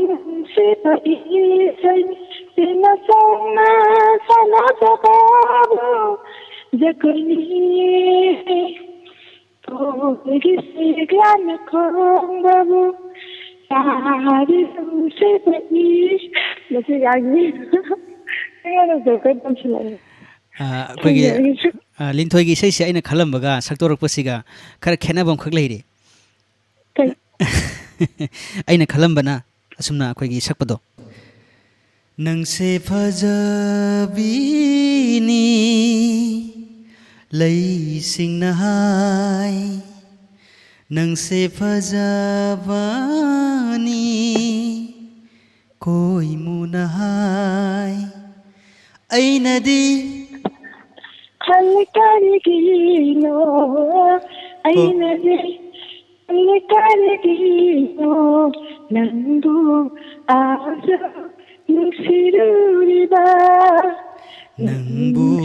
Sipa Isay, Sinasana Sanasakabu, Zakuni. Lady Siglana Kondabu, Tadi Sipa Isay, ꯑꯩꯈꯣꯏꯒꯤ ꯂꯤꯟꯊꯣꯏꯒꯤ ꯏꯁꯩꯁꯦ ꯑꯩꯅ ꯈꯜꯂꯝꯕꯒ ꯁꯛꯇꯣꯔꯛꯄꯁꯤꯒ ꯈꯔ ꯈꯦꯠꯅꯕ ꯑꯃꯈꯛ ꯂꯩꯔꯤ ꯑꯩꯅ ꯈꯜꯂꯝꯕꯅ ꯑꯁꯨꯝꯅ ꯑꯩꯈꯣꯏꯒꯤ ꯁꯛꯄꯗꯣ ꯅꯪꯁꯦ ꯐꯖꯕꯤꯅꯤ ꯂꯩꯁꯤꯡꯅ ꯍꯥꯏ ꯅꯪꯁꯦ ꯐꯖꯕꯅꯤ ꯈꯣꯏꯃꯨꯅ ꯍꯥꯏ ꯑꯩꯅꯗꯤ Halkarigino, Ainadi, 알까기도 난도 아주 눈시르리다 Nangbu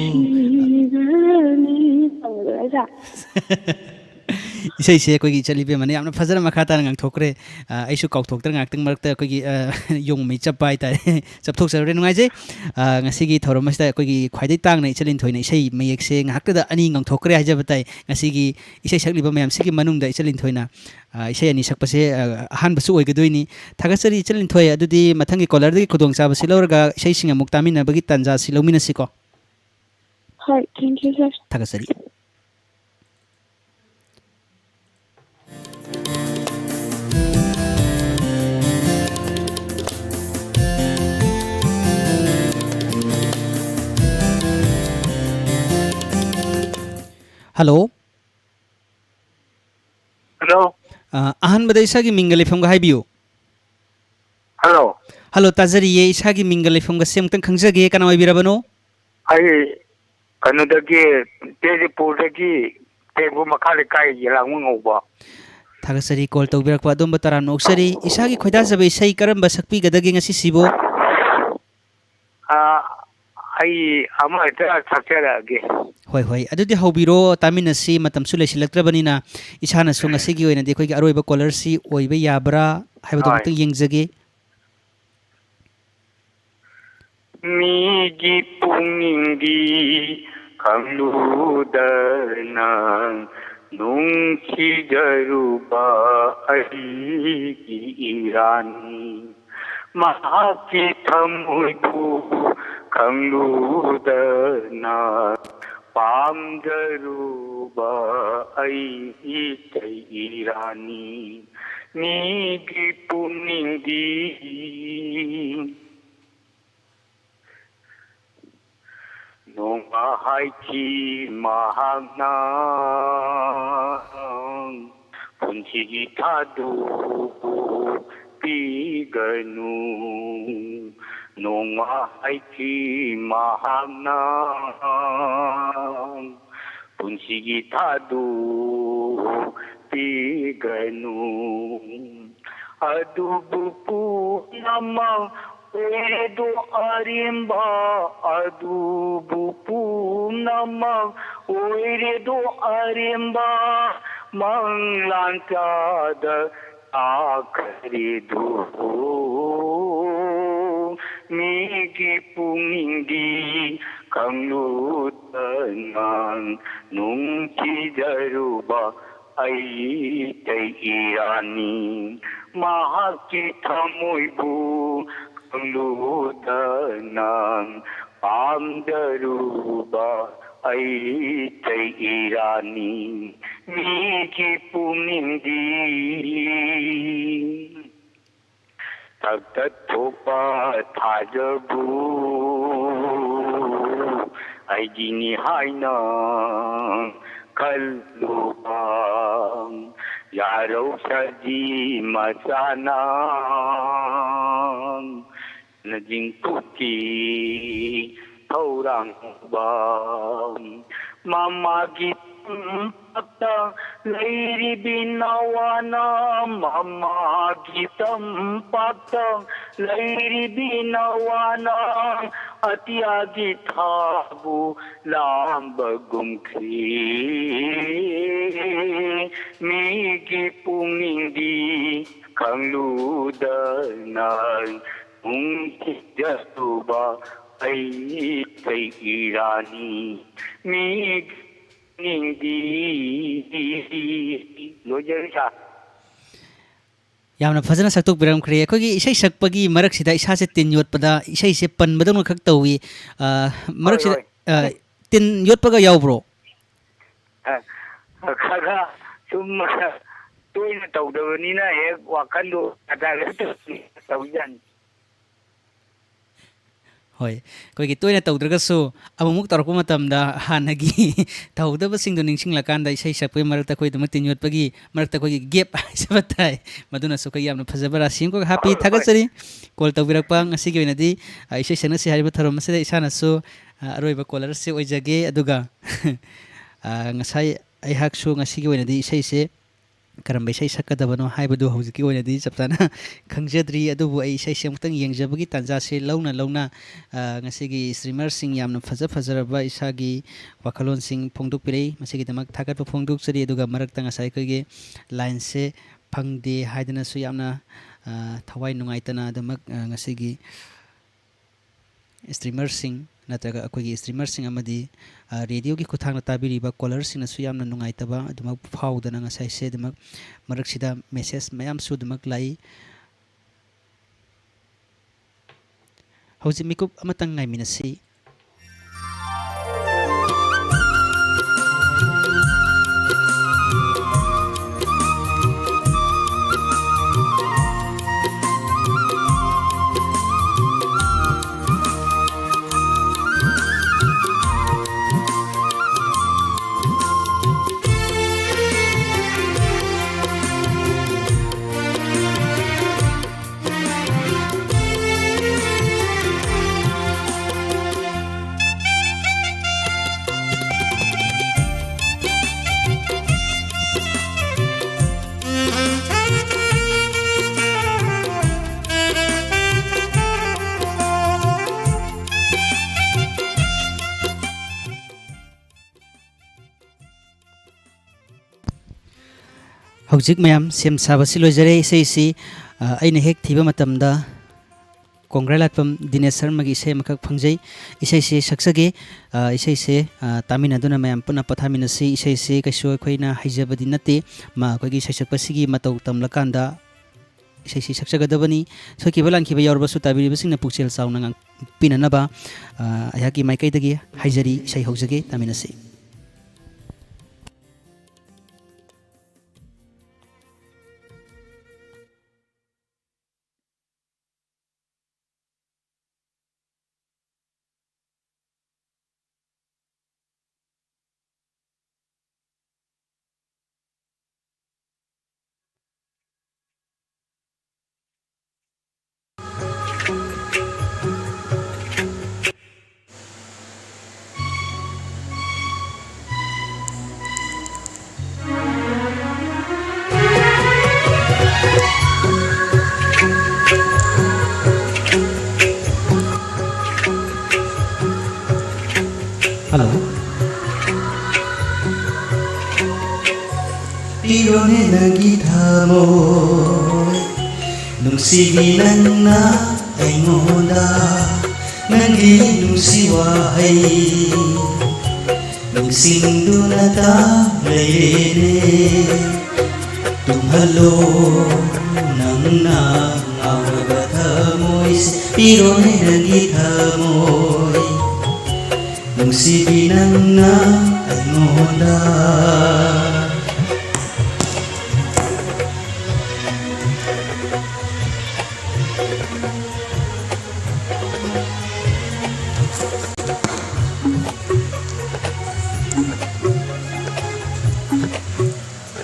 자 isai se koi gi chali be mane amna fazara makha ta ngang thokre aisu kau thok tar ngak tang marak ta koi gi yong mi chapai ta chap thok sare ngai je ngasi gi thorom sta koi gi khwaidai tang nei chalin thoina isai mayek se ngak ta da ani ngang thokre ha jaba tai ngasi gi isai sakli ba mayam sigi manung da chalin thoina isai ani sakpa se ahan basu oi gadoini thagasari chalin thoi adudi mathangi collar gi khudong cha ba silorga isai singa muktamina bagi tanja silomina siko Hi, thank you, sir. thagasari Hello. Hello. Ahan bada isagi mingal ifam ga haibiu. Hello. Hello tazari ye isagi mingal ifam ga semtang khangjage kana oibirabano. Ai kanudagi Tejipurdagi Tebu Makali Kai Yelangung Oba. Thagasari call tawbirakpa adom bataran oksari isagi khoida jabe isai karamba sakpi gadagi ngasi sibo. Ai ama ita sakherage. Hoi hoi adudi hobiro taminasi matam su lesilaktrabanina isana su ngasi gi oina de khoi gi aroiba caller si oiba yabra haibado matang yengjage. Migi pungindi kamludana nungchi jaruba aiki irani mahaki thamuibu kamludana pamjaruba aiki irani migi pungindi Nongahai mahagna punchigi thadu piganu Nongahai mahagna punchigi thadu piganu Adubu nama Edo arimba adubu nama Oiredo arimba manglantada akaridu Migi pungindi kamlutanang nungki jaruba ai tai irani mahaki thamoibu Lutanang Pamdaruba Aitai Irani Miki Punindi Tagtatopa Tajabu Aijini Haina Kalubang Yaro Saji Masana Najing Puti Taurang Bang Mama Gitam Pata Lairi Binawana Mama Gitam Pata Lairi Binawana Atia Gitabu Lamba Gumkri Migi Pungindi Kangludanan Jatuba ai kai irani mi nindi lojerisha Yamna fazana saktuk biram khre khogi isai sakpagi marak sida isa se tin yot pada isai se pan badam khak tawi marak sida tin yot paga yawbro khaga sum toina tawdabanina ek wakando adaga tawjan Hoi koi gi toina tawdraga so amumuk tarko matamda hanagi tawdaba singdo ningsing lakanda isai sakpai marakta koi dum tin yot pagi marakta koi gap sabatai maduna so kai yamna fazabara sim ko happy thagasari call tawbirak pang asigi oinadi isai sana si hariba tharom masida isana so aroiba caller se oijage aduga ngasai ai hak so ngasigi oinadi isai se ꯀꯔꯝꯕ ꯏꯁꯩ ꯁꯛꯀꯗꯕꯅꯣ ꯍꯥꯏꯕꯗꯨ ꯍꯧꯖꯤꯛꯀꯤ ꯑꯣꯏꯅꯗꯤ ꯆꯞ ꯆꯥꯅ ꯈꯪꯖꯗ꯭ꯔꯤ ꯑꯗꯨꯕꯨ ꯑꯩ ꯏꯁꯩꯁꯦ ꯑꯃꯨꯛꯇꯪ ꯌꯦꯡꯖꯕꯒꯤ ꯇꯥꯟꯖꯥꯁꯦ ꯂꯧꯅ ꯉꯁꯤꯒꯤ ꯏꯁꯇ꯭ꯔꯤꯃꯔꯁꯤꯡ ꯌꯥꯝꯅ ꯐꯖꯔꯕ ꯏꯁꯥꯒꯤ ꯋꯥꯈꯜꯂꯣꯟꯁꯤꯡ ꯐꯣꯡꯗꯣꯛꯄꯤꯔꯛꯏ ꯃꯁꯤꯒꯤꯗꯃꯛ ꯊꯥꯒꯠꯄ ꯐꯣꯡꯗꯣꯛꯆꯔꯤ ꯑꯗꯨꯒ ꯃꯔꯛꯇ ꯉꯁꯥꯏ ꯑꯩꯈꯣꯏꯒꯤ ꯂꯥꯏꯟꯁꯦ ꯐꯪꯗꯦ ꯍꯥꯏꯗꯅꯁꯨ ꯌꯥꯝꯅ ꯊꯋꯥꯏ ꯅꯨꯡꯉꯥꯏꯇꯅ ꯑꯗꯨꯃꯛ ꯉꯁꯤꯒꯤ ꯏꯁꯇ꯭ꯔꯤꯃꯔꯁꯤꯡ ꯅꯠꯇ꯭ꯔꯒ ꯑꯩꯈꯣꯏꯒꯤ ꯏꯁꯇ꯭ꯔꯤꯃꯔꯁꯤꯡ ꯑꯃꯗꯤ ꯔꯦꯗꯤꯑꯣꯒꯤ ꯈꯨꯠꯊꯥꯡꯗ ꯇꯥꯕꯤꯔꯤꯕ ꯀꯣꯂꯔꯁꯤꯡꯅꯁꯨ ꯌꯥꯝꯅ ꯅꯨꯡꯉꯥꯏꯇꯕ ꯑꯗꯨꯃꯛ ꯐꯥꯎꯗꯅ ꯉꯁꯥꯏꯁꯦ ꯑꯗꯨꯃꯛ ꯃꯔꯛꯁꯤꯗ ꯃꯦꯁꯦꯖ ꯃꯌꯥꯝꯁꯨ ꯑꯗꯨꯃꯛ ꯂꯥꯛꯏ ꯍꯧꯖꯤꯛ ꯃꯤꯀꯨꯞ ꯑꯃꯇꯪ ꯉꯥꯏꯃꯤꯟꯅꯁꯤ ꯍꯧꯖꯤꯛ ꯃꯌꯥꯝ ꯁꯦꯝ ꯁꯥꯕꯁꯤ ꯂꯣꯏꯖꯔꯦ ꯏꯁꯩꯁꯤ ꯑꯩꯅ ꯍꯦꯛ ꯊꯤꯕ ꯃꯇꯝꯗ ꯀꯣꯡꯒ꯭ꯔꯥꯏꯂꯥꯠꯄꯝ ꯗꯤꯅꯦꯁ ꯁꯔꯃꯒꯤ ꯏꯁꯩ ꯑꯃꯈꯛ ꯐꯪꯖꯩ ꯏꯁꯩꯁꯤ ꯁꯛꯆꯒꯦ ꯏꯁꯩꯁꯦ ꯇꯥꯃꯤꯟꯅꯗꯨꯅ ꯃꯌꯥꯝ ꯄꯨꯟꯅ ꯄꯣꯊꯥꯃꯤꯟꯅꯁꯤ ꯏꯁꯩꯁꯤ ꯀꯩꯁꯨ ꯑꯩꯈꯣꯏꯅ ꯍꯩꯖꯕꯗꯤ ꯅꯠꯇꯦ ꯑꯩꯈꯣꯏꯒꯤ ꯁꯩꯁꯛꯄꯁꯤꯒꯤ ꯃꯇꯧ ꯇꯝꯂꯀꯥꯟꯗ ꯏꯁꯩꯁꯤ ꯁꯛꯆꯒꯗꯕꯅꯤ ꯁꯣꯏꯈꯤꯕ ꯂꯥꯟꯈꯤꯕ ꯌꯥꯎꯔꯕꯁꯨ ꯇꯥꯕꯤꯔꯤꯕꯁꯤꯡꯅ ꯄꯨꯛꯆꯦꯜ ꯆꯥꯎꯅ ꯉꯥꯛꯄꯤꯅꯅꯕ ꯑꯩꯍꯥꯛꯀꯤ ꯃꯥꯏꯀꯩꯗꯒꯤ ꯍꯥꯏꯖꯔꯤ ꯏꯁꯩ ꯍꯧꯖꯒꯦ ꯇꯥꯃꯤꯟꯅꯁꯤ Halo. Pirone nagi thamoy nungsibi nangna aingoda nagi nungsiwahai nungsingduna ta layene tumhalo nangna awaba thamoy pirone nagi thamoy nungsibi nangna aingoda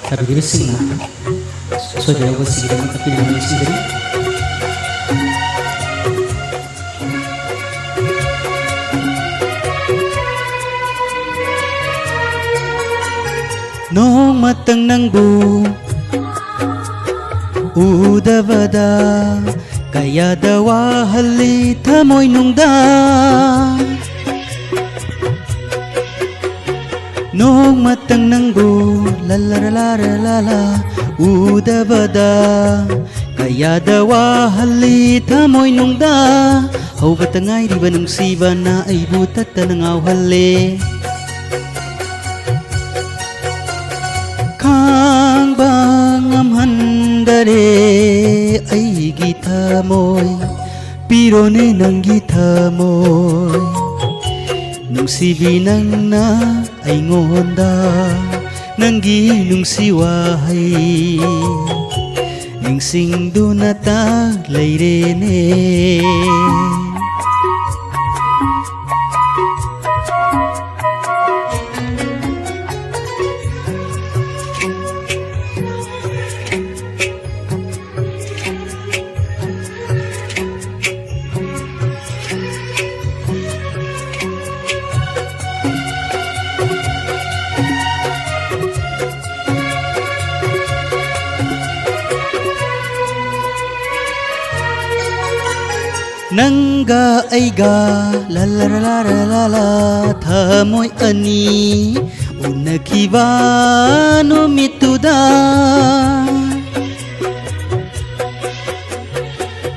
Tabi-tabi soja ko sige naman tapi naman sige. Nong matang nangbu udavada kaya dawa hali thamoy nungda Nong matang nangbu la udavada kaya dawa hali thamoy nungda haugat ngay di ba nungsiba na ay butat tanangaw hali Kang bangam handare ay gita moy pirone nang gita moy nungsibi nang na ay ngonda nanggi nungsiwahay ningsing dunata layrene Nanga aiga la la la la la la la thamoi ani unakhiba numituda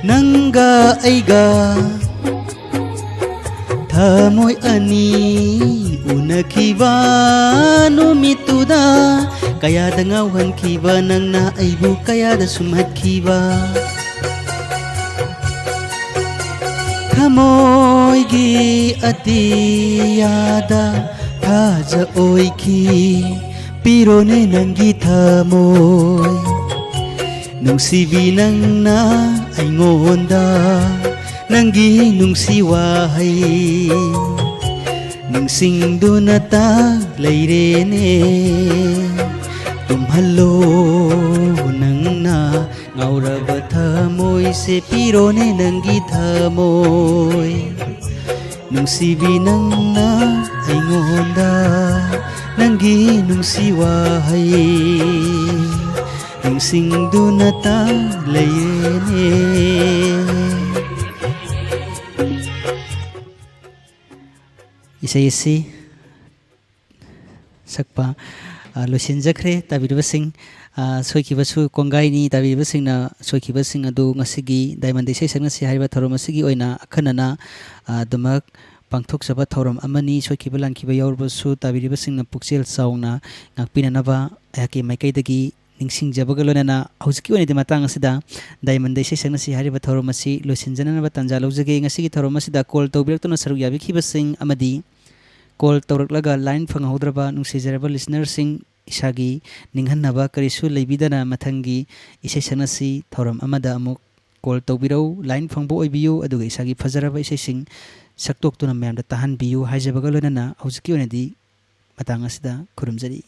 Nanga aiga thamoi ani unakhiba numituda kayada ngawhankhiba nangna aibu kayada sumhatkhiba Thamoigi atiyada thaja oiki pirone nangi thamoi Nungsibi nangna aingonda nangi nungsi wahai Ningsingduna ta lairene tumhalo nangna ngauraba thamoi se pirone nangi thamoi Nungsibi nangna aingonda nangi nungsi wahai Ningsingduna ta lairene Isay sakpa losinjakre tabiribasing soikibassu kongaini tabiribasingna soikibasing adu ngasigi Diamond isay saknasi hariba thorom asigi oina akhanana dumak pangthokjaba thorom amani soikiba lankiba yaurbasu tabiribasingna pukchel chauna ngakpinanaba ayaki maikaidagi ningsingjaba lonana hauski oinidi matang asida Diamond isay saknasi hariba thorom asi losinjananaba tanja lawjage ngasigi thorom asida call tawbiraktuna saruk yabikibasing amadi call tawraklaga line phanghodraba nungsijaraba listener sing isagi ninghanaba karisu leibidana mathangi isai sanasi thoram amada amuk call tawbirau line phangbo oibiyu aduga isagi fajaraba isai sing saktoktuna mayamda tahan biyu haijabaga lonana hauski onadi matang asida khurumjari